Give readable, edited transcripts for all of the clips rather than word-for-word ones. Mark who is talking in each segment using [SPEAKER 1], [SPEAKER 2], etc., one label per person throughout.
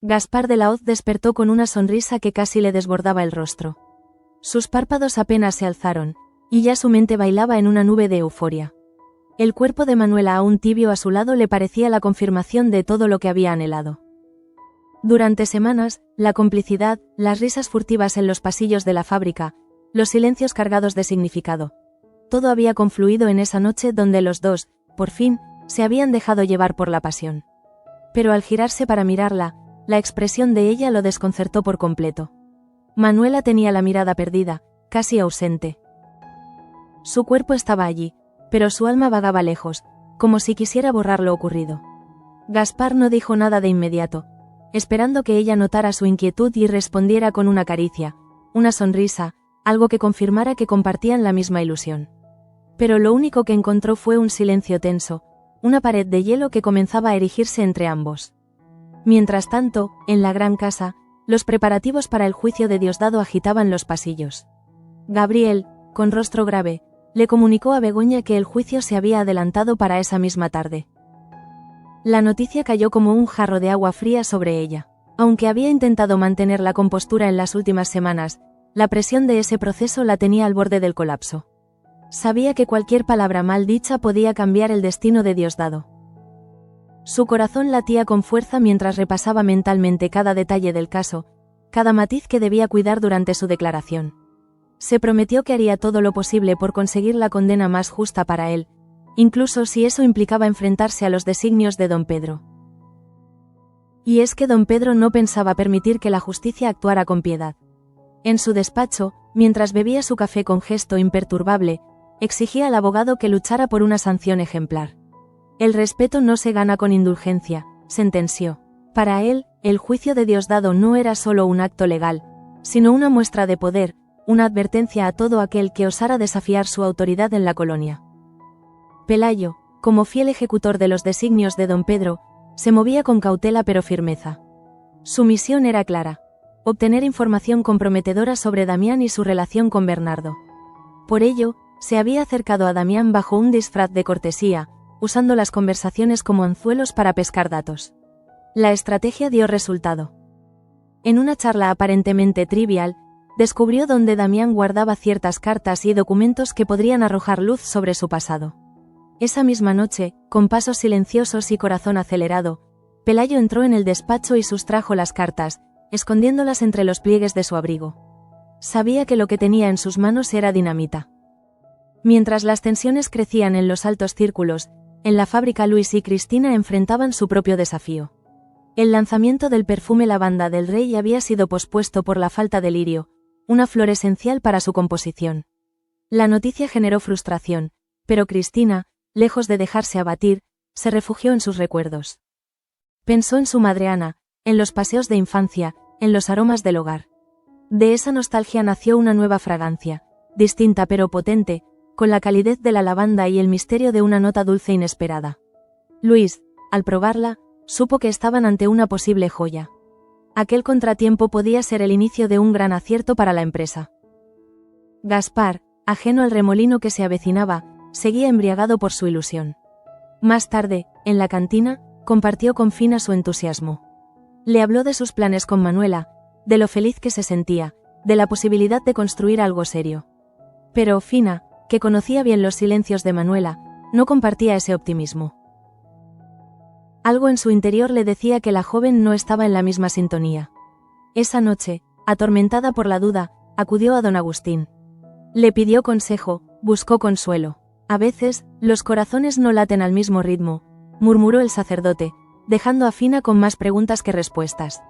[SPEAKER 1] Gaspar de la Hoz despertó con una sonrisa que casi le desbordaba el rostro. Sus párpados apenas se alzaron, y ya su mente bailaba en una nube de euforia. El cuerpo de Manuela aún tibio a su lado le parecía la confirmación de todo lo que había anhelado. Durante semanas, la complicidad, las risas furtivas en los pasillos de la fábrica, los silencios cargados de significado. Todo había confluido en esa noche donde los dos, por fin, se habían dejado llevar por la pasión. Pero al girarse para mirarla, la expresión de ella lo desconcertó por completo. Manuela tenía la mirada perdida, casi ausente. Su cuerpo estaba allí, pero su alma vagaba lejos, como si quisiera borrar lo ocurrido. Gaspar no dijo nada de inmediato, esperando que ella notara su inquietud y respondiera con una caricia, una sonrisa, algo que confirmara que compartían la misma ilusión. Pero lo único que encontró fue un silencio tenso, una pared de hielo que comenzaba a erigirse entre ambos. Mientras tanto, en la gran casa, los preparativos para el juicio de Diosdado agitaban los pasillos. Gabriel, con rostro grave, le comunicó a Begoña que el juicio se había adelantado para esa misma tarde. La noticia cayó como un jarro de agua fría sobre ella. Aunque había intentado mantener la compostura en las últimas semanas, la presión de ese proceso la tenía al borde del colapso. Sabía que cualquier palabra mal dicha podía cambiar el destino de Diosdado. Su corazón latía con fuerza mientras repasaba mentalmente cada detalle del caso, cada matiz que debía cuidar durante su declaración. Se prometió que haría todo lo posible por conseguir la condena más justa para él, incluso si eso implicaba enfrentarse a los designios de don Pedro. Y es que don Pedro no pensaba permitir que la justicia actuara con piedad. En su despacho, mientras bebía su café con gesto imperturbable, exigía al abogado que luchara por una sanción ejemplar. El respeto no se gana con indulgencia, sentenció. Para él, el juicio de Diosdado no era solo un acto legal, sino una muestra de poder, una advertencia a todo aquel que osara desafiar su autoridad en la colonia. Pelayo, como fiel ejecutor de los designios de don Pedro, se movía con cautela pero firmeza. Su misión era clara: obtener información comprometedora sobre Damián y su relación con Bernardo. Por ello, se había acercado a Damián bajo un disfraz de cortesía, usando las conversaciones como anzuelos para pescar datos. La estrategia dio resultado. En una charla aparentemente trivial, descubrió dónde Damián guardaba ciertas cartas y documentos que podrían arrojar luz sobre su pasado. Esa misma noche, con pasos silenciosos y corazón acelerado, Pelayo entró en el despacho y sustrajo las cartas, escondiéndolas entre los pliegues de su abrigo. Sabía que lo que tenía en sus manos era dinamita. Mientras las tensiones crecían en los altos círculos, en la fábrica Luis y Cristina enfrentaban su propio desafío. El lanzamiento del perfume lavanda del rey había sido pospuesto por la falta de lirio, una flor esencial para su composición. La noticia generó frustración, pero Cristina, lejos de dejarse abatir, se refugió en sus recuerdos. Pensó en su madre Ana, en los paseos de infancia, en los aromas del hogar. De esa nostalgia nació una nueva fragancia, distinta pero potente, con la calidez de la lavanda y el misterio de una nota dulce inesperada. Luis, al probarla, supo que estaban ante una posible joya. Aquel contratiempo podía ser el inicio de un gran acierto para la empresa. Gaspar, ajeno al remolino que se avecinaba, seguía embriagado por su ilusión. Más tarde, en la cantina, compartió con Fina su entusiasmo. Le habló de sus planes con Manuela, de lo feliz que se sentía, de la posibilidad de construir algo serio. Pero Fina, que conocía bien los silencios de Manuela, no compartía ese optimismo. Algo en su interior le decía que la joven no estaba en la misma sintonía. Esa noche, atormentada por la duda, acudió a don Agustín. Le pidió consejo, buscó consuelo. A veces, los corazones no laten al mismo ritmo, murmuró el sacerdote, dejando a Fina con más preguntas que respuestas.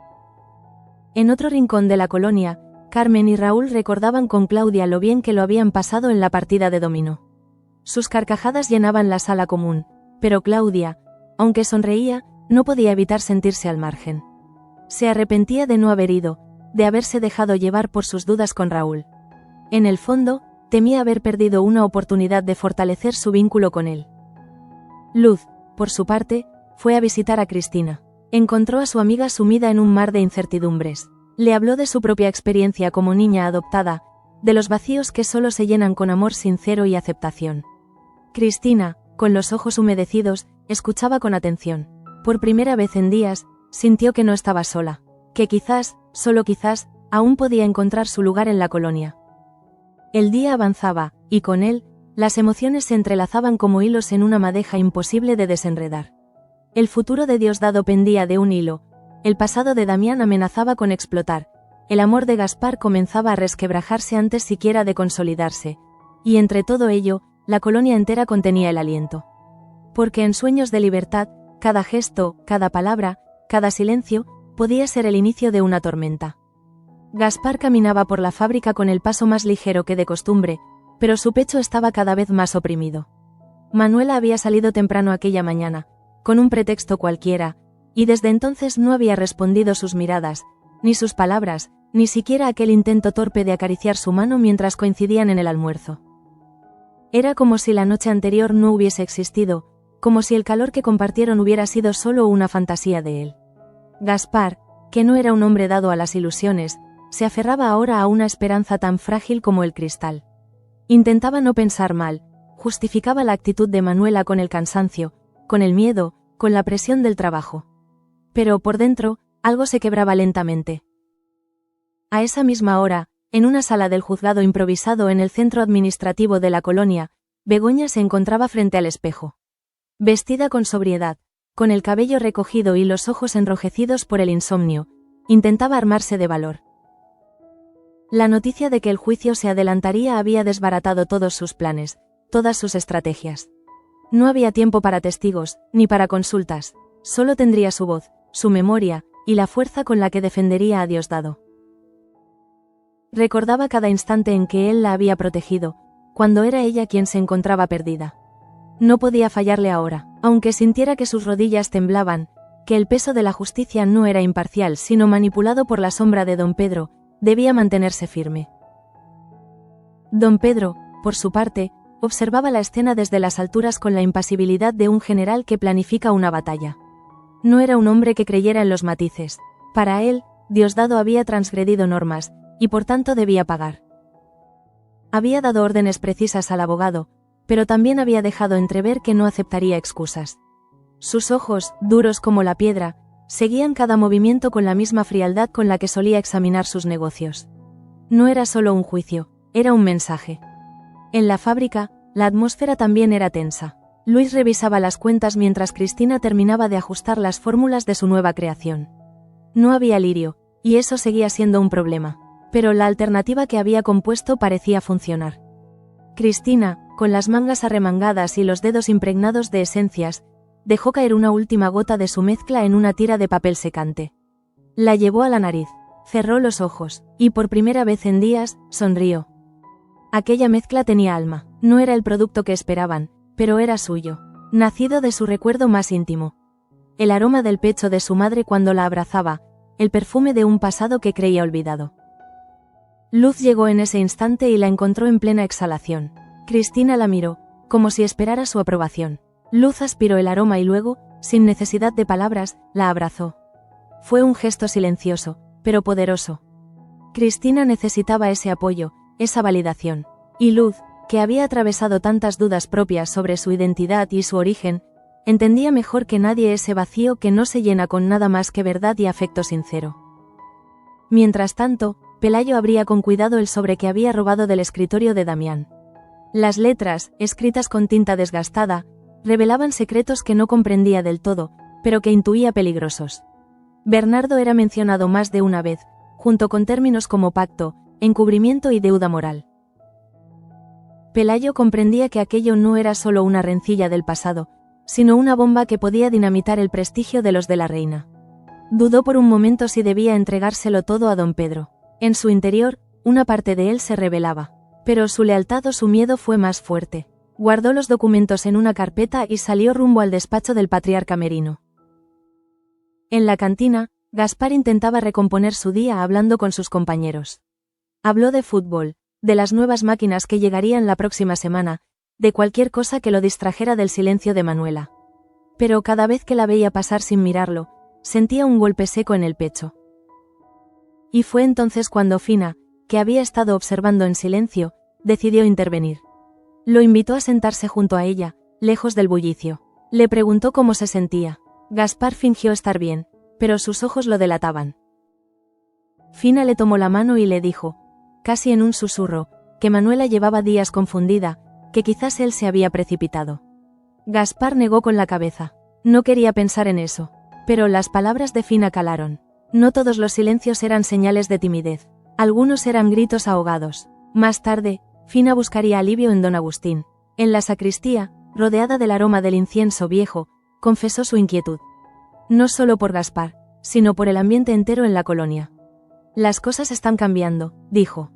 [SPEAKER 1] En otro rincón de la colonia, Carmen y Raúl recordaban con Claudia lo bien que lo habían pasado en la partida de dominó. Sus carcajadas llenaban la sala común, pero Claudia, aunque sonreía, no podía evitar sentirse al margen. Se arrepentía de no haber ido, de haberse dejado llevar por sus dudas con Raúl. En el fondo, temía haber perdido una oportunidad de fortalecer su vínculo con él. Luz, por su parte, fue a visitar a Cristina. Encontró a su amiga sumida en un mar de incertidumbres. Le habló de su propia experiencia como niña adoptada, de los vacíos que solo se llenan con amor sincero y aceptación. Cristina, con los ojos humedecidos, escuchaba con atención. Por primera vez en días, sintió que no estaba sola, que quizás, solo quizás, aún podía encontrar su lugar en la colonia. El día avanzaba, y con él, las emociones se entrelazaban como hilos en una madeja imposible de desenredar. El futuro de Diosdado pendía de un hilo, el pasado de Damián amenazaba con explotar, el amor de Gaspar comenzaba a resquebrajarse antes siquiera de consolidarse, y entre todo ello, la colonia entera contenía el aliento. Porque en sueños de libertad, cada gesto, cada palabra, cada silencio, podía ser el inicio de una tormenta. Gaspar caminaba por la fábrica con el paso más ligero que de costumbre, pero su pecho estaba cada vez más oprimido. Manuela había salido temprano aquella mañana, con un pretexto cualquiera, y desde entonces no había respondido sus miradas, ni sus palabras, ni siquiera aquel intento torpe de acariciar su mano mientras coincidían en el almuerzo. Era como si la noche anterior no hubiese existido, como si el calor que compartieron hubiera sido solo una fantasía de él. Gaspar, que no era un hombre dado a las ilusiones, se aferraba ahora a una esperanza tan frágil como el cristal. Intentaba no pensar mal, justificaba la actitud de Manuela con el cansancio, con el miedo, con la presión del trabajo. Pero por dentro, algo se quebraba lentamente. A esa misma hora, en una sala del juzgado improvisado en el centro administrativo de la colonia, Begoña se encontraba frente al espejo. Vestida con sobriedad, con el cabello recogido y los ojos enrojecidos por el insomnio, intentaba armarse de valor. La noticia de que el juicio se adelantaría había desbaratado todos sus planes, todas sus estrategias. No había tiempo para testigos, ni para consultas, solo tendría su voz, su memoria, y la fuerza con la que defendería a Diosdado. Recordaba cada instante en que él la había protegido, cuando era ella quien se encontraba perdida. No podía fallarle ahora, aunque sintiera que sus rodillas temblaban, que el peso de la justicia no era imparcial sino manipulado por la sombra de don Pedro, debía mantenerse firme. Don Pedro, por su parte, observaba la escena desde las alturas con la impasibilidad de un general que planifica una batalla. No era un hombre que creyera en los matices. Para él, Diosdado había transgredido normas, y por tanto debía pagar. Había dado órdenes precisas al abogado, pero también había dejado entrever que no aceptaría excusas. Sus ojos, duros como la piedra, seguían cada movimiento con la misma frialdad con la que solía examinar sus negocios. No era solo un juicio, era un mensaje. En la fábrica, la atmósfera también era tensa. Luis revisaba las cuentas mientras Cristina terminaba de ajustar las fórmulas de su nueva creación. No había lirio, y eso seguía siendo un problema, pero la alternativa que había compuesto parecía funcionar. Cristina, con las mangas arremangadas y los dedos impregnados de esencias, dejó caer una última gota de su mezcla en una tira de papel secante. La llevó a la nariz, cerró los ojos, y por primera vez en días, sonrió. Aquella mezcla tenía alma, no era el producto que esperaban, pero era suyo, nacido de su recuerdo más íntimo. El aroma del pecho de su madre cuando la abrazaba, el perfume de un pasado que creía olvidado. Luz llegó en ese instante y la encontró en plena exhalación. Cristina la miró, como si esperara su aprobación. Luz aspiró el aroma y luego, sin necesidad de palabras, la abrazó. Fue un gesto silencioso, pero poderoso. Cristina necesitaba ese apoyo, esa validación. Y Luz, que había atravesado tantas dudas propias sobre su identidad y su origen, entendía mejor que nadie ese vacío que no se llena con nada más que verdad y afecto sincero. Mientras tanto, Pelayo abría con cuidado el sobre que había robado del escritorio de Damián. Las letras, escritas con tinta desgastada, revelaban secretos que no comprendía del todo, pero que intuía peligrosos. Bernardo era mencionado más de una vez, junto con términos como pacto, encubrimiento y deuda moral. Pelayo comprendía que aquello no era solo una rencilla del pasado, sino una bomba que podía dinamitar el prestigio de los de la reina. Dudó por un momento si debía entregárselo todo a don Pedro. En su interior, una parte de él se rebelaba, pero su lealtad o su miedo fue más fuerte. Guardó los documentos en una carpeta y salió rumbo al despacho del patriarca Merino. En la cantina, Gaspar intentaba recomponer su día hablando con sus compañeros. Habló de fútbol, de las nuevas máquinas que llegarían la próxima semana, de cualquier cosa que lo distrajera del silencio de Manuela. Pero cada vez que la veía pasar sin mirarlo, sentía un golpe seco en el pecho. Y fue entonces cuando Fina, que había estado observando en silencio, decidió intervenir. Lo invitó a sentarse junto a ella, lejos del bullicio. Le preguntó cómo se sentía. Gaspar fingió estar bien, pero sus ojos lo delataban. Fina le tomó la mano y le dijo, casi en un susurro, que Manuela llevaba días confundida, que quizás él se había precipitado. Gaspar negó con la cabeza. No quería pensar en eso. Pero las palabras de Fina calaron. No todos los silencios eran señales de timidez. Algunos eran gritos ahogados. Más tarde, Fina buscaría alivio en don Agustín. En la sacristía, rodeada del aroma del incienso viejo, confesó su inquietud. No solo por Gaspar, sino por el ambiente entero en la colonia. Las cosas están cambiando, dijo.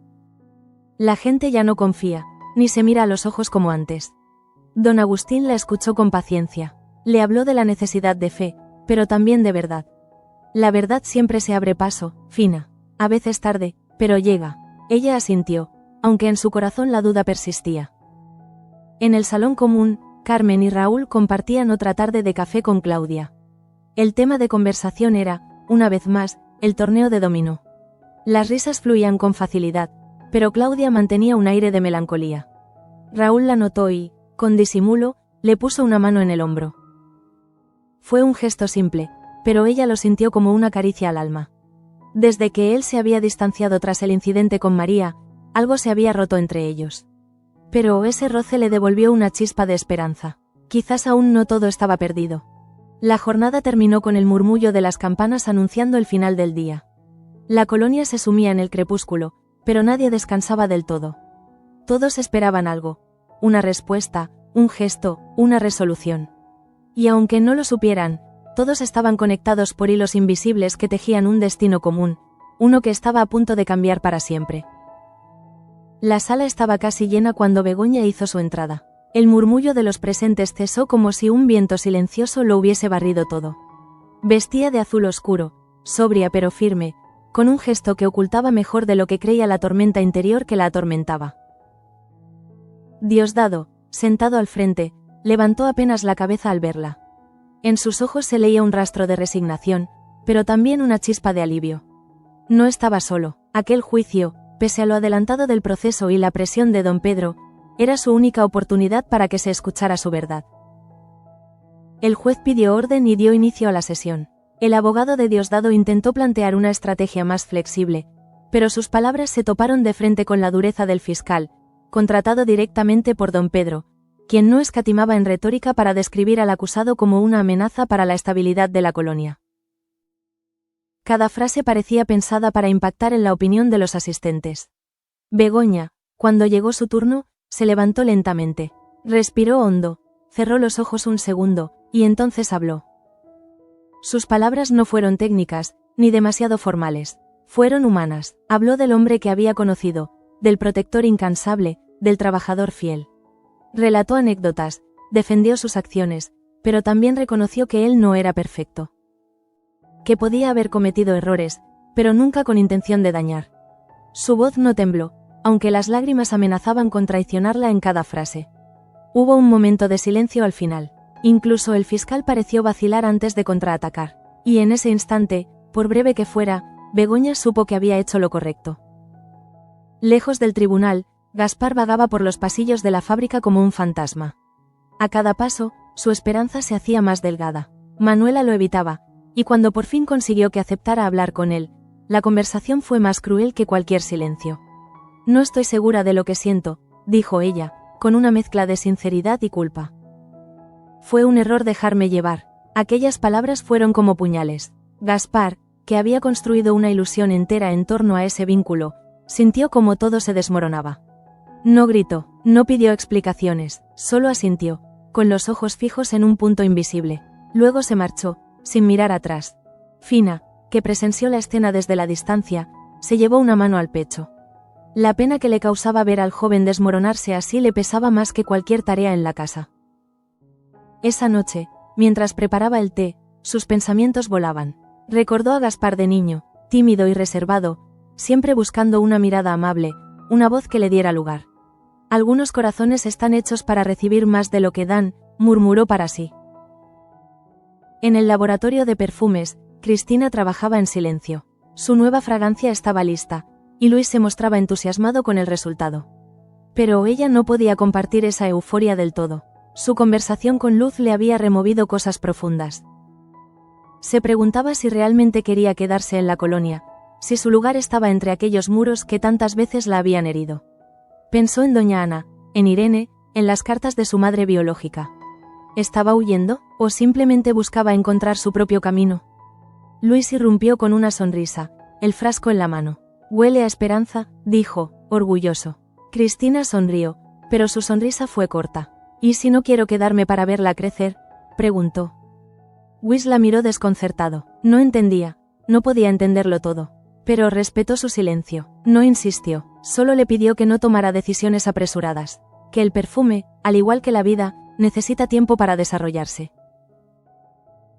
[SPEAKER 1] La gente ya no confía, ni se mira a los ojos como antes. Don Agustín la escuchó con paciencia. Le habló de la necesidad de fe, pero también de verdad. La verdad siempre se abre paso, Fina. A veces tarde, pero llega. Ella asintió, aunque en su corazón la duda persistía. En el salón común, Carmen y Raúl compartían otra tarde de café con Claudia. El tema de conversación era, una vez más, el torneo de dominó. Las risas fluían con facilidad, pero Claudia mantenía un aire de melancolía. Raúl la notó y, con disimulo, le puso una mano en el hombro. Fue un gesto simple, pero ella lo sintió como una caricia al alma. Desde que él se había distanciado tras el incidente con María, algo se había roto entre ellos. Pero ese roce le devolvió una chispa de esperanza. Quizás aún no todo estaba perdido. La jornada terminó con el murmullo de las campanas anunciando el final del día. La colonia se sumía en el crepúsculo, pero nadie descansaba del todo. Todos esperaban algo. Una respuesta, un gesto, una resolución. Y aunque no lo supieran, todos estaban conectados por hilos invisibles que tejían un destino común, uno que estaba a punto de cambiar para siempre. La sala estaba casi llena cuando Begoña hizo su entrada. El murmullo de los presentes cesó como si un viento silencioso lo hubiese barrido todo. Vestía de azul oscuro, sobria pero firme, con un gesto que ocultaba mejor de lo que creía la tormenta interior que la atormentaba. Diosdado, sentado al frente, levantó apenas la cabeza al verla. En sus ojos se leía un rastro de resignación, pero también una chispa de alivio. No estaba solo. Aquel juicio, pese a lo adelantado del proceso y la presión de don Pedro, era su única oportunidad para que se escuchara su verdad. El juez pidió orden y dio inicio a la sesión. El abogado de Diosdado intentó plantear una estrategia más flexible, pero sus palabras se toparon de frente con la dureza del fiscal, contratado directamente por don Pedro, quien no escatimaba en retórica para describir al acusado como una amenaza para la estabilidad de la colonia. Cada frase parecía pensada para impactar en la opinión de los asistentes. Begoña, cuando llegó su turno, se levantó lentamente, respiró hondo, cerró los ojos un segundo, y entonces habló. Sus palabras no fueron técnicas, ni demasiado formales, fueron humanas. Habló del hombre que había conocido, del protector incansable, del trabajador fiel. Relató anécdotas, defendió sus acciones, pero también reconoció que él no era perfecto. Que podía haber cometido errores, pero nunca con intención de dañar. Su voz no tembló, aunque las lágrimas amenazaban con traicionarla en cada frase. Hubo un momento de silencio al final. Incluso el fiscal pareció vacilar antes de contraatacar. Y en ese instante, por breve que fuera, Begoña supo que había hecho lo correcto. Lejos del tribunal, Gaspar vagaba por los pasillos de la fábrica como un fantasma. A cada paso, su esperanza se hacía más delgada. Manuela lo evitaba, y cuando por fin consiguió que aceptara hablar con él, la conversación fue más cruel que cualquier silencio. No estoy segura de lo que siento, dijo ella, con una mezcla de sinceridad y culpa. Fue un error dejarme llevar. Aquellas palabras fueron como puñales. Gaspar, que había construido una ilusión entera en torno a ese vínculo, sintió como todo se desmoronaba. No gritó, no pidió explicaciones, solo asintió, con los ojos fijos en un punto invisible. Luego se marchó, sin mirar atrás. Fina, que presenció la escena desde la distancia, se llevó una mano al pecho. La pena que le causaba ver al joven desmoronarse así le pesaba más que cualquier tarea en la casa. Esa noche, mientras preparaba el té, sus pensamientos volaban. Recordó a Gaspar de niño, tímido y reservado, siempre buscando una mirada amable, una voz que le diera lugar. Algunos corazones están hechos para recibir más de lo que dan, murmuró para sí. En el laboratorio de perfumes, Cristina trabajaba en silencio. Su nueva fragancia estaba lista, y Luis se mostraba entusiasmado con el resultado. Pero ella no podía compartir esa euforia del todo. Su conversación con Luz le había removido cosas profundas. Se preguntaba si realmente quería quedarse en la colonia, si su lugar estaba entre aquellos muros que tantas veces la habían herido. Pensó en doña Ana, en Irene, en las cartas de su madre biológica. ¿Estaba huyendo, o simplemente buscaba encontrar su propio camino? Luis irrumpió con una sonrisa, el frasco en la mano. «Huele a esperanza», dijo, orgulloso. Cristina sonrió, pero su sonrisa fue corta. «¿Y si no quiero quedarme para verla crecer?», preguntó. Luis la miró desconcertado. No entendía, no podía entenderlo todo. Pero respetó su silencio. No insistió, solo le pidió que no tomara decisiones apresuradas. Que el perfume, al igual que la vida, necesita tiempo para desarrollarse.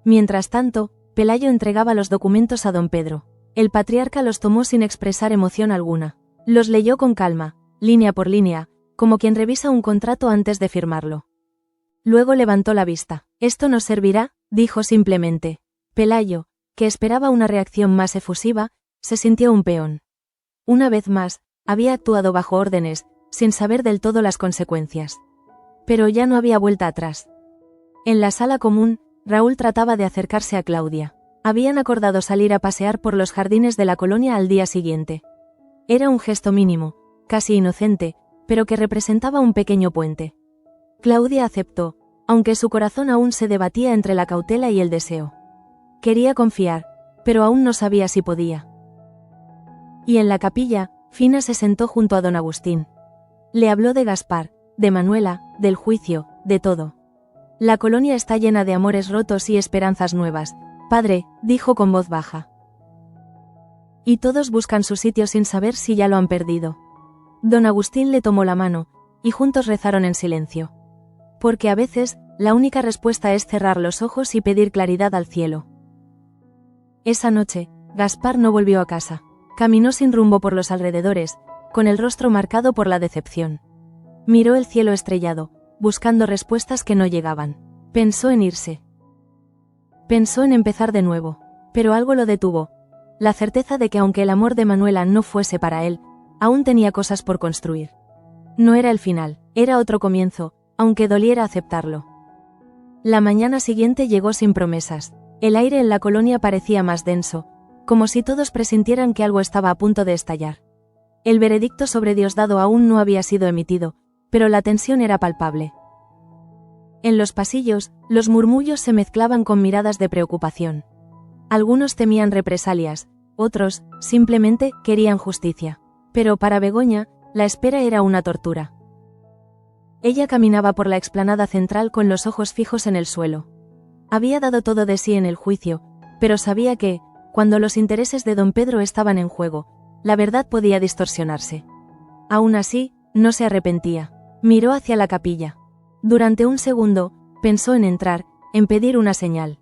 [SPEAKER 1] Mientras tanto, Pelayo entregaba los documentos a don Pedro. El patriarca los tomó sin expresar emoción alguna. Los leyó con calma, línea por línea, como quien revisa un contrato antes de firmarlo. Luego levantó la vista. «Esto nos servirá», dijo simplemente. Pelayo, que esperaba una reacción más efusiva, se sintió un peón. Una vez más, había actuado bajo órdenes, sin saber del todo las consecuencias. Pero ya no había vuelta atrás. En la sala común, Raúl trataba de acercarse a Claudia. Habían acordado salir a pasear por los jardines de la colonia al día siguiente. Era un gesto mínimo, casi inocente, pero que representaba un pequeño puente. Claudia aceptó, aunque su corazón aún se debatía entre la cautela y el deseo. Quería confiar, pero aún no sabía si podía. Y en la capilla, Fina se sentó junto a don Agustín. Le habló de Gaspar, de Manuela, del juicio, de todo. «La colonia está llena de amores rotos y esperanzas nuevas, padre», dijo con voz baja. «Y todos buscan su sitio sin saber si ya lo han perdido». Don Agustín le tomó la mano, y juntos rezaron en silencio. Porque a veces, la única respuesta es cerrar los ojos y pedir claridad al cielo. Esa noche, Gaspar no volvió a casa. Caminó sin rumbo por los alrededores, con el rostro marcado por la decepción. Miró el cielo estrellado, buscando respuestas que no llegaban. Pensó en irse. Pensó en empezar de nuevo, pero algo lo detuvo. La certeza de que aunque el amor de Manuela no fuese para él, aún tenía cosas por construir. No era el final, era otro comienzo, aunque doliera aceptarlo. La mañana siguiente llegó sin promesas. El aire en la colonia parecía más denso, como si todos presintieran que algo estaba a punto de estallar. El veredicto sobre Diosdado aún no había sido emitido, pero la tensión era palpable. En los pasillos, los murmullos se mezclaban con miradas de preocupación. Algunos temían represalias, otros, simplemente, querían justicia. Pero para Begoña, la espera era una tortura. Ella caminaba por la explanada central con los ojos fijos en el suelo. Había dado todo de sí en el juicio, pero sabía que, cuando los intereses de don Pedro estaban en juego, la verdad podía distorsionarse. Aún así, no se arrepentía. Miró hacia la capilla. Durante un segundo, pensó en entrar, en pedir una señal.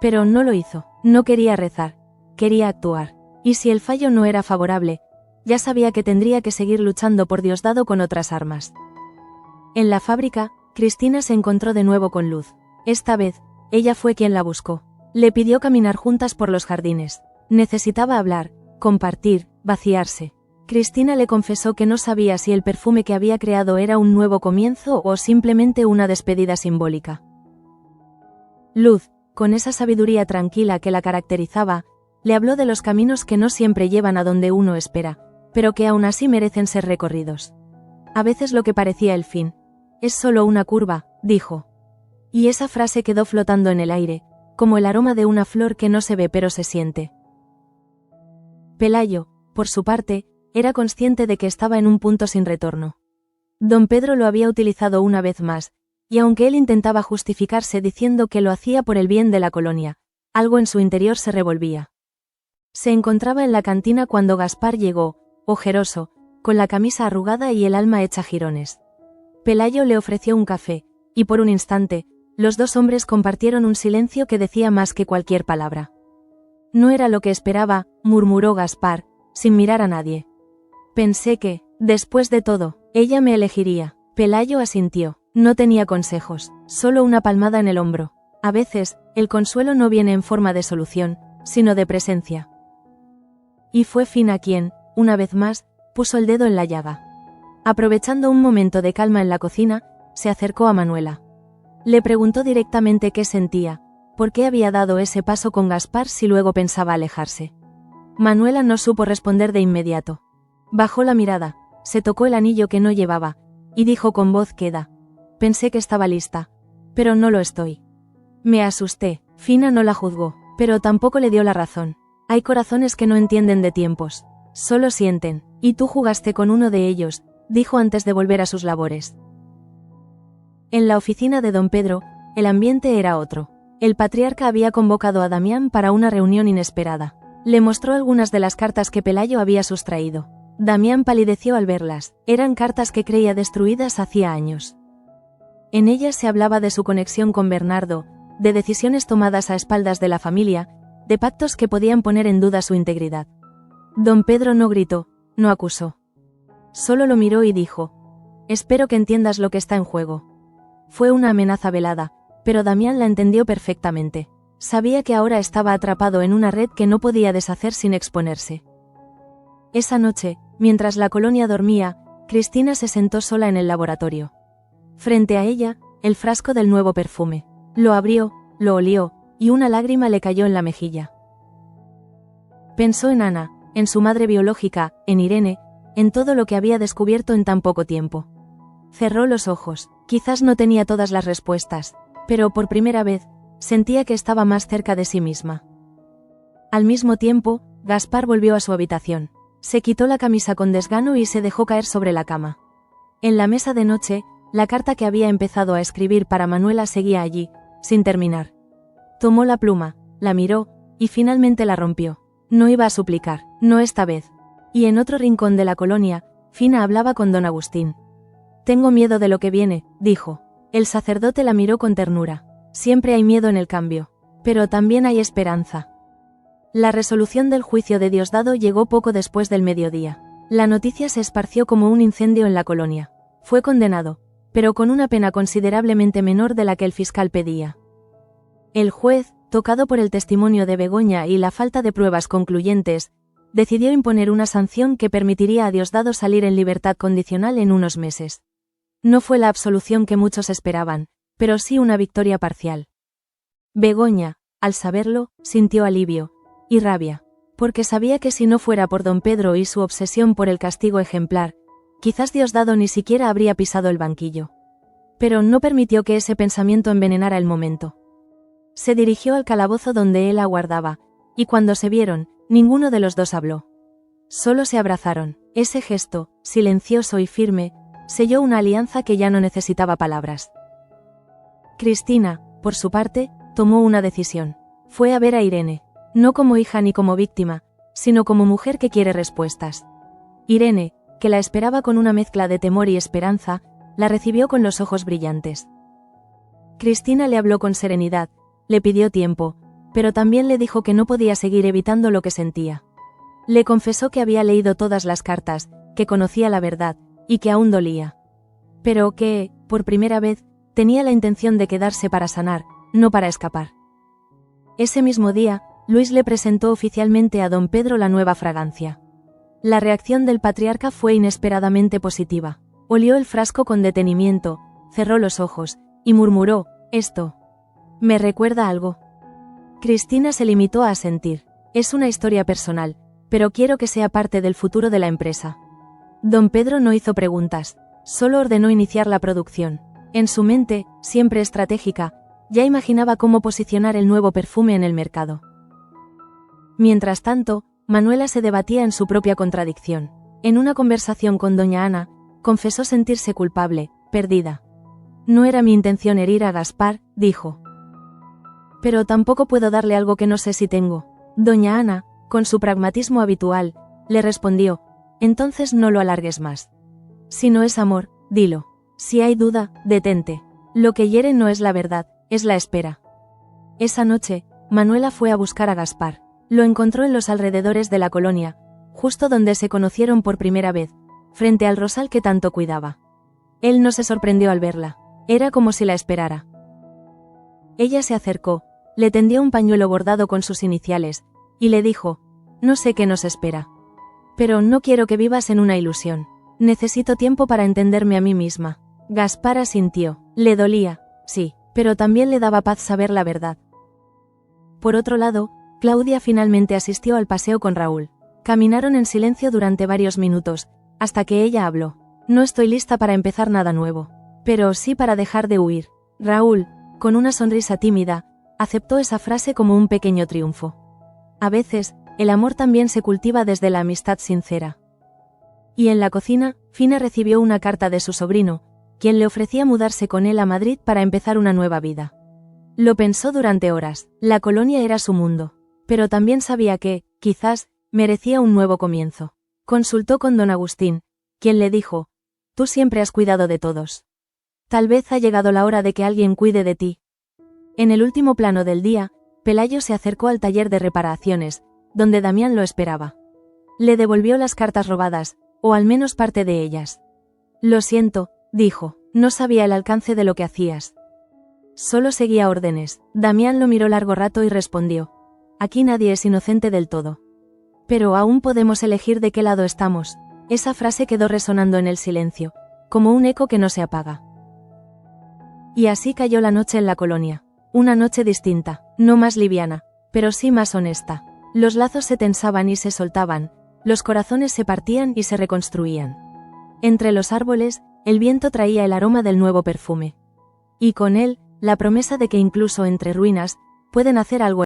[SPEAKER 1] Pero no lo hizo. No quería rezar. Quería actuar. Y si el fallo no era favorable, ya sabía que tendría que seguir luchando por Diosdado con otras armas. En la fábrica, Cristina se encontró de nuevo con Luz. Esta vez, ella fue quien la buscó. Le pidió caminar juntas por los jardines. Necesitaba hablar, compartir, vaciarse. Cristina le confesó que no sabía si el perfume que había creado era un nuevo comienzo o simplemente una despedida simbólica. Luz, con esa sabiduría tranquila que la caracterizaba, le habló de los caminos que no siempre llevan a donde uno espera, pero que aún así merecen ser recorridos. A veces lo que parecía el fin es solo una curva, dijo. Y esa frase quedó flotando en el aire, como el aroma de una flor que no se ve pero se siente. Pelayo, por su parte, era consciente de que estaba en un punto sin retorno. Don Pedro lo había utilizado una vez más, y aunque él intentaba justificarse diciendo que lo hacía por el bien de la colonia, algo en su interior se revolvía. Se encontraba en la cantina cuando Gaspar llegó, ojeroso, con la camisa arrugada y el alma hecha jirones. Pelayo le ofreció un café, y por un instante, los dos hombres compartieron un silencio que decía más que cualquier palabra. No era lo que esperaba, murmuró Gaspar, sin mirar a nadie. Pensé que, después de todo, ella me elegiría. Pelayo asintió. No tenía consejos, solo una palmada en el hombro. A veces, el consuelo no viene en forma de solución, sino de presencia. Y fue Fina quien, una vez más, puso el dedo en la llaga. Aprovechando un momento de calma en la cocina, se acercó a Manuela. Le preguntó directamente qué sentía, ¿Por qué había dado ese paso con Gaspar si luego pensaba alejarse? Manuela no supo responder de inmediato. Bajó la mirada, se tocó el anillo que no llevaba, y dijo con voz queda: pensé que estaba lista, pero no lo estoy. Me asusté. Fina no la juzgó, pero tampoco le dio la razón. Hay corazones que no entienden de tiempos, solo sienten, y tú jugaste con uno de ellos, dijo antes de volver a sus labores. En la oficina de don Pedro, el ambiente era otro. El patriarca había convocado a Damián para una reunión inesperada. Le mostró algunas de las cartas que Pelayo había sustraído. Damián palideció al verlas. Eran cartas que creía destruidas hacía años. En ellas se hablaba de su conexión con Bernardo, de decisiones tomadas a espaldas de la familia, de pactos que podían poner en duda su integridad. Don Pedro no gritó, no acusó. Solo lo miró y dijo: espero que entiendas lo que está en juego. Fue una amenaza velada, pero Damián la entendió perfectamente. Sabía que ahora estaba atrapado en una red que no podía deshacer sin exponerse. Esa noche, mientras la colonia dormía, Cristina se sentó sola en el laboratorio. Frente a ella, el frasco del nuevo perfume. Lo abrió, lo olió, y una lágrima le cayó en la mejilla. Pensó en Ana, en su madre biológica, en Irene, en todo lo que había descubierto en tan poco tiempo. Cerró los ojos. Quizás no tenía todas las respuestas, pero por primera vez, sentía que estaba más cerca de sí misma. Al mismo tiempo, Gaspar volvió a su habitación. Se quitó la camisa con desgano y se dejó caer sobre la cama. En la mesa de noche, la carta que había empezado a escribir para Manuela seguía allí, sin terminar. Tomó la pluma, la miró, y finalmente la rompió. No iba a suplicar, no esta vez. Y en otro rincón de la colonia, Fina hablaba con don Agustín. Tengo miedo de lo que viene, dijo. El sacerdote la miró con ternura. Siempre hay miedo en el cambio, pero también hay esperanza. La resolución del juicio de Diosdado llegó poco después del mediodía. La noticia se esparció como un incendio en la colonia. Fue condenado, pero con una pena considerablemente menor de la que el fiscal pedía. El juez, tocado por el testimonio de Begoña y la falta de pruebas concluyentes, decidió imponer una sanción que permitiría a Diosdado salir en libertad condicional en unos meses. No fue la absolución que muchos esperaban, pero sí una victoria parcial. Begoña, al saberlo, sintió alivio y rabia, porque sabía que si no fuera por don Pedro y su obsesión por el castigo ejemplar, quizás Diosdado ni siquiera habría pisado el banquillo. Pero no permitió que ese pensamiento envenenara el momento. Se dirigió al calabozo donde él aguardaba, y cuando se vieron, ninguno de los dos habló. Solo se abrazaron. Ese gesto, silencioso y firme, selló una alianza que ya no necesitaba palabras. Cristina, por su parte, tomó una decisión. Fue a ver a Irene, no como hija ni como víctima, sino como mujer que quiere respuestas. Irene, que la esperaba con una mezcla de temor y esperanza, la recibió con los ojos brillantes. Cristina le habló con serenidad, le pidió tiempo, pero también le dijo que no podía seguir evitando lo que sentía. Le confesó que había leído todas las cartas, que conocía la verdad, y que aún dolía. Pero que, por primera vez, tenía la intención de quedarse para sanar, no para escapar. Ese mismo día, Luis le presentó oficialmente a don Pedro la nueva fragancia. La reacción del patriarca fue inesperadamente positiva. Olió el frasco con detenimiento, cerró los ojos, y murmuró: «Esto me recuerda algo». Cristina se limitó a asentir. «Es una historia personal, pero quiero que sea parte del futuro de la empresa». Don Pedro no hizo preguntas, solo ordenó iniciar la producción. En su mente, siempre estratégica, ya imaginaba cómo posicionar el nuevo perfume en el mercado. Mientras tanto, Manuela se debatía en su propia contradicción. En una conversación con doña Ana, confesó sentirse culpable, perdida. «No era mi intención herir a Gaspar», dijo. «Pero tampoco puedo darle algo que no sé si tengo». Doña Ana, con su pragmatismo habitual, le respondió: «Entonces no lo alargues más. Si no es amor, dilo. Si hay duda, detente. Lo que hiere no es la verdad, es la espera». Esa noche, Manuela fue a buscar a Gaspar. Lo encontró en los alrededores de la colonia, justo donde se conocieron por primera vez, frente al rosal que tanto cuidaba. Él no se sorprendió al verla. Era como si la esperara. Ella se acercó, le tendió un pañuelo bordado con sus iniciales, y le dijo: «No sé qué nos espera. Pero no quiero que vivas en una ilusión. Necesito tiempo para entenderme a mí misma». Gaspar asintió. Le dolía, sí, pero también le daba paz saber la verdad. Por otro lado, Claudia finalmente asistió al paseo con Raúl. Caminaron en silencio durante varios minutos, hasta que ella habló. No estoy lista para empezar nada nuevo. Pero sí para dejar de huir. Raúl, con una sonrisa tímida, aceptó esa frase como un pequeño triunfo. A veces, el amor también se cultiva desde la amistad sincera. Y en la cocina, Fina recibió una carta de su sobrino, quien le ofrecía mudarse con él a Madrid para empezar una nueva vida. Lo pensó durante horas. La colonia era su mundo. Pero también sabía que, quizás, merecía un nuevo comienzo. Consultó con don Agustín, quien le dijo: «Tú siempre has cuidado de todos. Tal vez ha llegado la hora de que alguien cuide de ti». En el último plano del día, Pelayo se acercó al taller de reparaciones, donde Damián lo esperaba. Le devolvió las cartas robadas, o al menos parte de ellas. «Lo siento», dijo, «no sabía el alcance de lo que hacías». Solo seguía órdenes. Damián lo miró largo rato y respondió: «Aquí nadie es inocente del todo. Pero aún podemos elegir de qué lado estamos». Esa frase quedó resonando en el silencio, como un eco que no se apaga. Y así cayó la noche en la colonia. Una noche distinta, no más liviana, pero sí más honesta. Los lazos se tensaban y se soltaban, los corazones se partían y se reconstruían. Entre los árboles, el viento traía el aroma del nuevo perfume. Y con él, la promesa de que incluso entre ruinas, pueden hacer algo